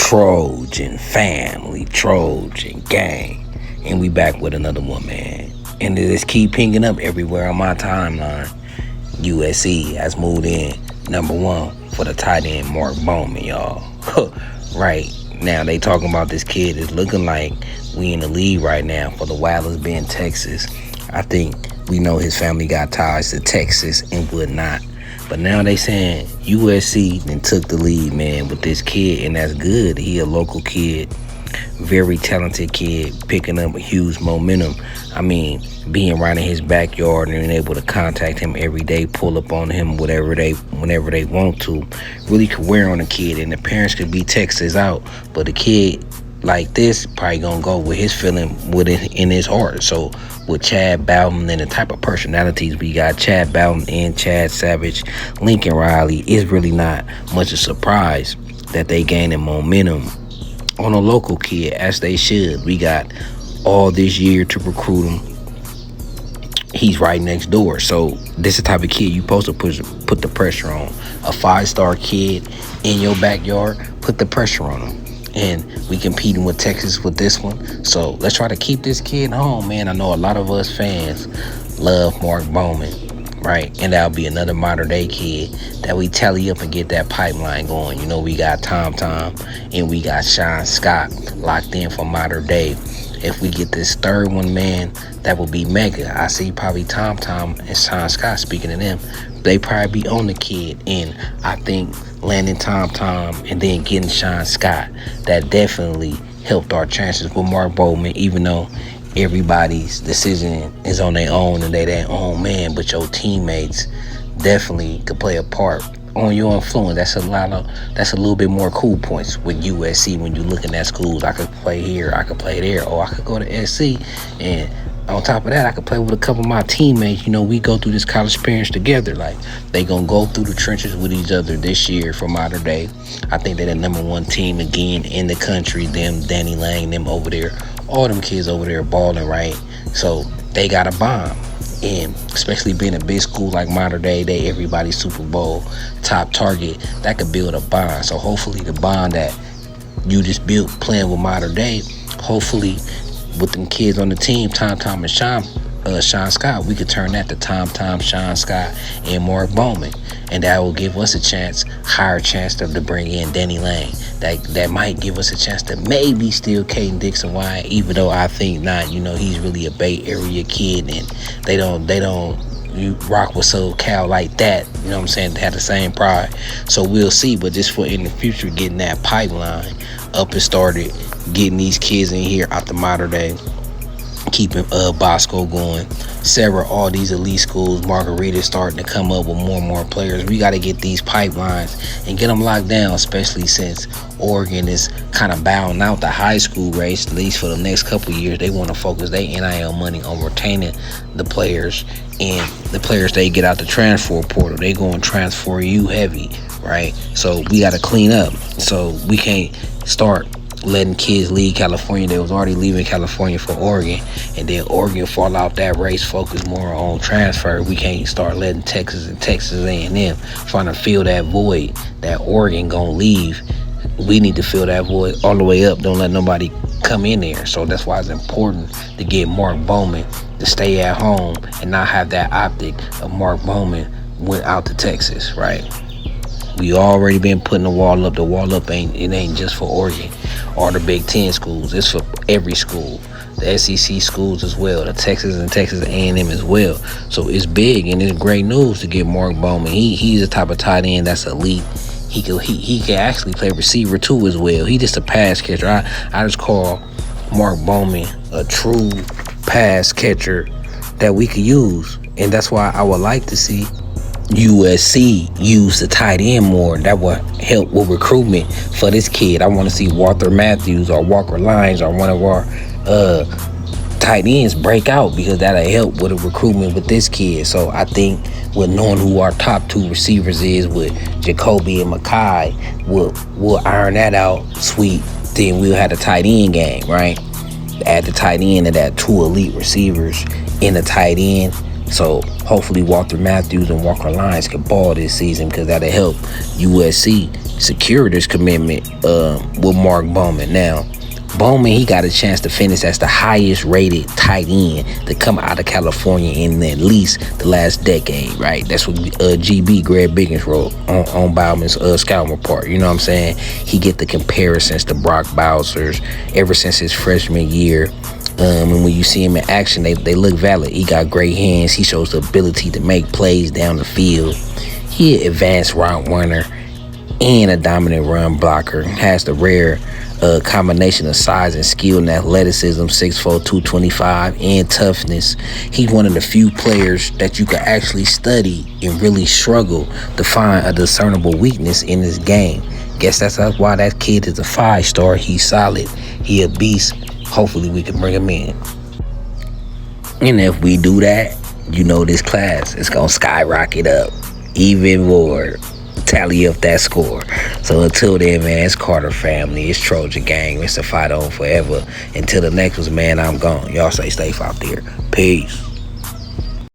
Trojan family, Trojan gang. And we back with another one, man. And it just keep pinging up everywhere on my timeline. USC has moved in #1 for the tight end Mark Bowman, y'all. Right now they talking about this kid is looking like we in the lead right now for the Wildest being Texas. I think we know his family got ties to Texas and whatnot. But now they saying USC then took the lead, man, with this kid, and that's good. He a local kid, very talented kid, picking up huge momentum. I mean, being right in his backyard and being able to contact him every day, pull up on him whenever they want to, really could wear on a kid. And the parents could be Texas out, but the kid like this probably gonna go with his feeling with it in his heart. So with Chad Bowman and the type of personalities we got, Chad Bowman and Chad Savage, Lincoln Riley, is really not much a surprise that they gaining momentum on a local kid, as they should. We got all this year to recruit him. He's right next door. So this is the type of kid you supposed to put the pressure on. A 5-star kid in your backyard, put the pressure on him. And we competing with Texas with this one. So let's try to keep this kid home, man. I know a lot of us fans love Mark Bowman, right? And that'll be another modern day kid that we tally up and get that pipeline going. You know, we got Tom and we got Sean Scott locked in for modern day. If we get this third one, man, that will be mega. I see probably Tom and Sean Scott, speaking of them, they probably be on the kid. And I think landing Tom and then getting Sean Scott, that definitely helped our chances with Mark Bowman, even though everybody's decision is on their own and they their own man, but your teammates definitely could play a part on your influence. That's a little bit more cool points with USC when you're looking at schools. I could play here, I could play there, or I could go to SC, and on top of that, I could play with a couple of my teammates. You know, we go through this college experience together. Like, they gonna go through the trenches with each other this year for modern day. I think they're the #1 team again in the country. Them, Danny Lang, them over there, all them kids over there balling, right? So they got a bond. And especially being a big school like modern day, they everybody's Super Bowl top target, that could build a bond. So hopefully the bond that you just built playing with modern day, hopefully with them kids on the team, Tom and Sean Scott, we could turn that to Tom, Sean Scott, and Mark Bowman. And that will give us a chance, higher chance to bring in Danny Lang. That might give us a chance to maybe steal Caden Dixon Wyatt, even though I think not. You know, he's really a Bay Area kid, and they don't you rock with SoCal like that. You know what I'm saying? They have the same pride. So we'll see. But just for in the future, getting that pipeline up and started, getting these kids in here out the modern day, keeping Bosco going, Sarah, all these elite schools, Margarita's starting to come up with more and more players. We got to get these pipelines and get them locked down, especially since Oregon is kind of bowing out the high school race, at least for the next couple of years. They want to focus their NIL money on retaining the players, and the players they get out the transfer portal, they going transfer you heavy, right? So we got to clean up. So we can't start letting kids leave California. They was already leaving California for Oregon, and then Oregon fall out that race, focus more on transfer. We can't start letting Texas and Texas A&M trying to fill that void that Oregon gonna leave. We need to fill that void all the way up. Don't let nobody come in there. So that's why it's important to get Mark Bowman to stay at home and not have that optic of Mark Bowman went out to Texas, right? We already been putting the wall up. The wall up ain't just for Oregon or the Big Ten schools. It's for every school, the SEC schools as well, the Texas and Texas A&M as well. So it's big, and it's great news to get Mark Bowman. He's the type of tight end that's elite. He can actually play receiver too as well. He just a pass catcher. I just call Mark Bowman a true pass catcher that we could use, and that's why I would like to see USC use the tight end more. That would help with recruitment for this kid. I want to see Walker Matthews or Walker Lyons or one of our tight ends break out, because that'll help with the recruitment with this kid. So I think with knowing who our top 2 receivers is with Jacoby and Makai, we'll iron that out sweet. Then we'll have the tight end game, right? Add the tight end and that 2 elite receivers in the tight end. So hopefully Walter Matthews and Walker Lyons can ball this season, because that'll help USC secured his commitment with Mark Bowman. Now, Bowman, he got a chance to finish as the highest rated tight end to come out of California in at least the last decade, right? That's what GB, Greg Biggins, wrote on Bowman's scouting report. You know what I'm saying? He get the comparisons to Brock Bowser's ever since his freshman year. And when you see him in action, they look valid. He got great hands. He shows the ability to make plays down the field. He an advanced route runner and a dominant run blocker. Has the rare combination of size and skill and athleticism, 6'4", 225, and toughness. He's one of the few players that you can actually study and really struggle to find a discernible weakness in his game. Guess that's why that kid is a 5-star. He's solid. He a beast. Hopefully we can bring him in. And if we do that, you know this class is going to skyrocket up even more. Tally up that score. So until then, man, it's Carter family. It's Trojan gang. It's a fight on forever. Until the next one, man, I'm gone. Y'all stay safe out there. Peace.